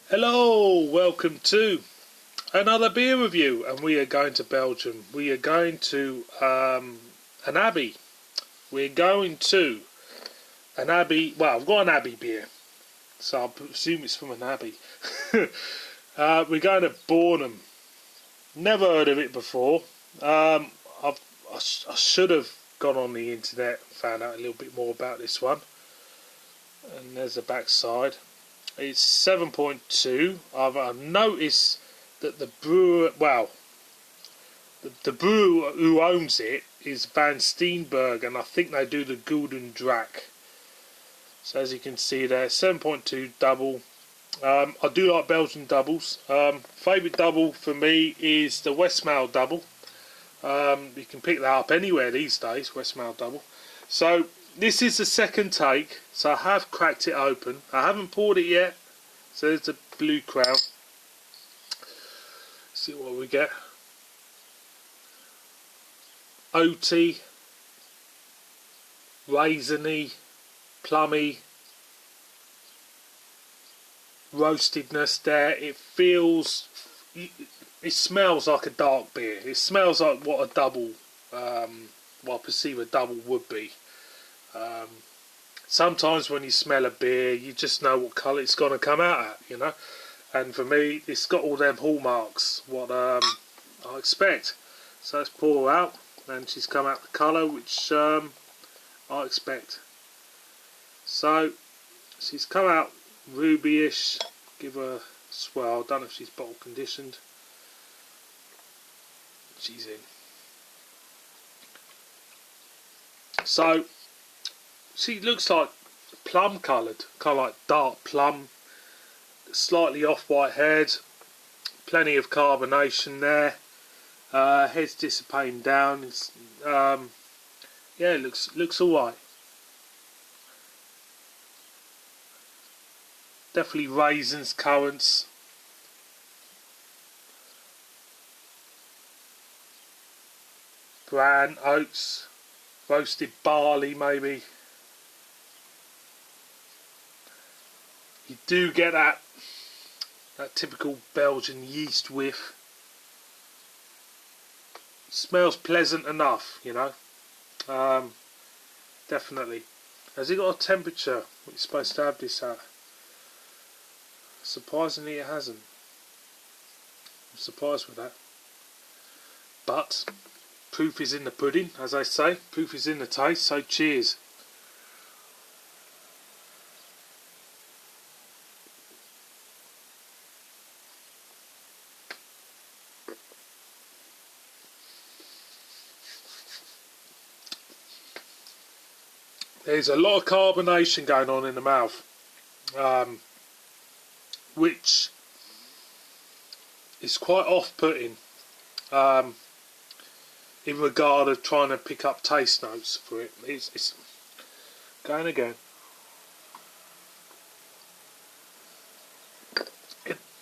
Hello, welcome to another beer review, and we are going to Belgium. We are going to an abbey. We're going to an abbey. Well, I've got an abbey beer, so I presume it's from an abbey. We're going to Bornem. Never heard of it before. I should have gone on the internet and found out a little bit more about this one. And there's the back side. It's 7.2. I've noticed that the brewer, well, the brewer who owns it is Van Steenberge, and I think they do the Golden Drac. So as you can see there, 7.2 double. I do like Belgian doubles. Favourite double for me is the Westmail double. You can pick that up anywhere these days, Westmail double. So this is the second take, so I have cracked it open. I haven't poured it yet, so there's the blue crown. See what we get. Oaty, raisiny, plummy, roastedness there. It feels, it smells like a dark beer. It smells like what a double, what I perceive a double would be. Sometimes when you smell a beer, you just know what colour it's going to come out at, you know. And for me, it's got all them hallmarks, what I expect. So let's pour her out, and she's come out the colour which I expect. So she's come out rubyish. Give her a swirl. I don't know if she's bottle conditioned. She's in. So she looks like plum coloured, kind of like dark plum, slightly off-white head, plenty of carbonation there. Head's dissipating down. It's yeah, it looks all right. Definitely raisins, currants. Bran, oats, roasted barley maybe. You do get that typical Belgian yeast whiff. Smells pleasant enough, you know. Definitely. Has it got a temperature what you're supposed to have this at? Surprisingly it hasn't. I'm surprised with that. But proof is in the pudding, as I say. Proof is in the taste, so cheers. There's a lot of carbonation going on in the mouth, which is quite off-putting in regard of trying to pick up taste notes for it. It's going again.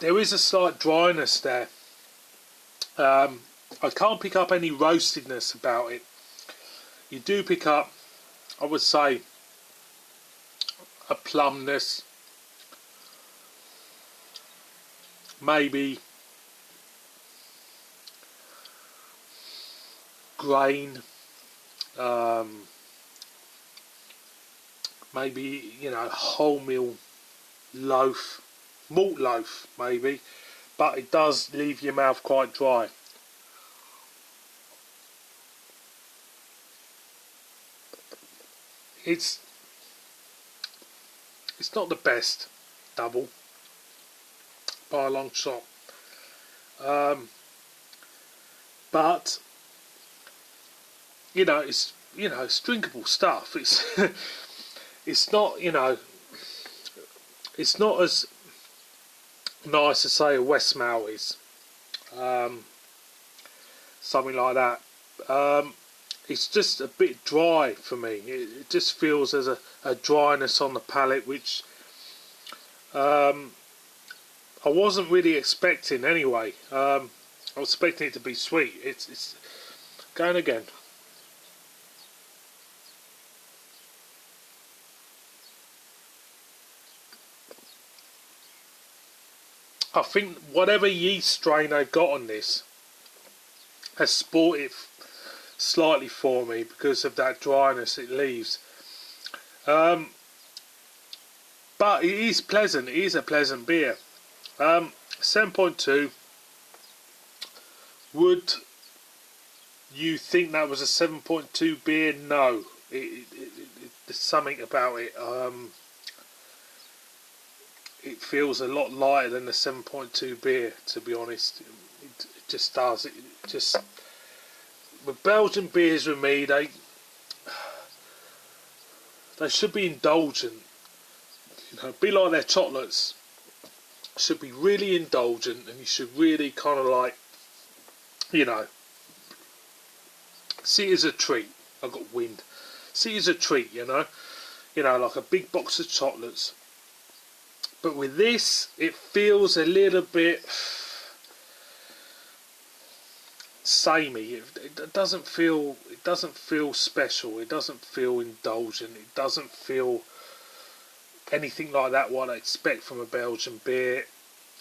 There is a slight dryness there. I can't pick up any roastedness about it. You do pick up, I would say, a plumness, maybe grain, maybe, you know, wholemeal loaf, malt loaf maybe, but it does leave your mouth quite dry. It's not the best double by a long shot, but you know, it's drinkable stuff. It's it's not, you know, it's not as nice as say a Westmail is, something like that. It's just a bit dry for me. It just feels there's a dryness on the palate, which I wasn't really expecting anyway. I was expecting it to be sweet. It's going again. I think whatever yeast strain they got on this has spoilt it slightly for me because of that dryness it leaves. But it is pleasant. It is a pleasant beer. 7.2. Would you think that was a 7.2 beer? No. There's something about it. It feels a lot lighter than the 7.2 beer, to be honest. It just does. It just, with Belgian beers, with me, they should be indulgent. You know, be like their chocolates. Should be really indulgent, and you should really kind of like, you know, see it as a treat. I've got wind. See it as a treat, you know, like a big box of chocolates. But with this, it feels a little bit samey. It doesn't feel special. It doesn't feel indulgent. It doesn't feel anything like that what I expect from a Belgian beer.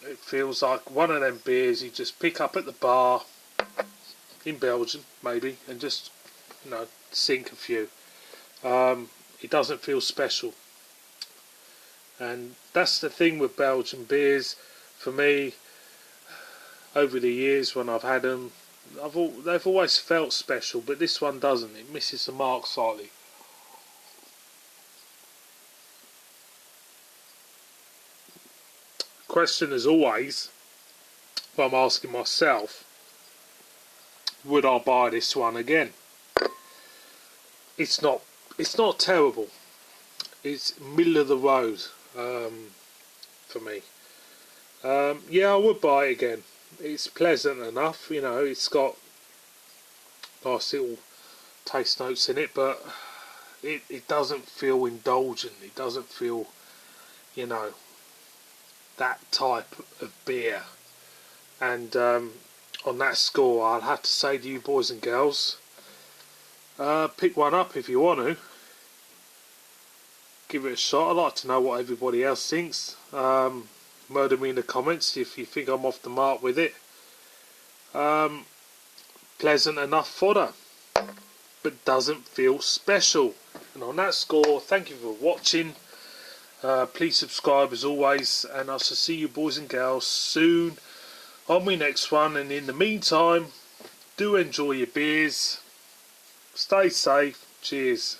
It feels like one of them beers you just pick up at the bar in Belgium, maybe, and just, you know, sink a few. It doesn't feel special. And that's the thing with Belgian beers for me. Over the years when I've had them, they've always felt special, but this one doesn't. It misses the mark slightly. Question as always, what I'm asking myself, would I buy this one again? It's not terrible. It's middle of the road for me. Yeah, I would buy it again. It's pleasant enough, you know. It's got nice little taste notes in it, but it doesn't feel indulgent. It doesn't feel, you know, that type of beer. And on that score, I'll have to say to you boys and girls, pick one up if you want to. Give it a shot. I'd like to know what everybody else thinks. Murder me in the comments if you think I'm off the mark with it. Pleasant enough fodder, but doesn't feel special. And on that score, thank you for watching. Please subscribe as always, and I shall see you boys and girls soon on my next one. And in the meantime, do enjoy your beers. Stay safe. Cheers.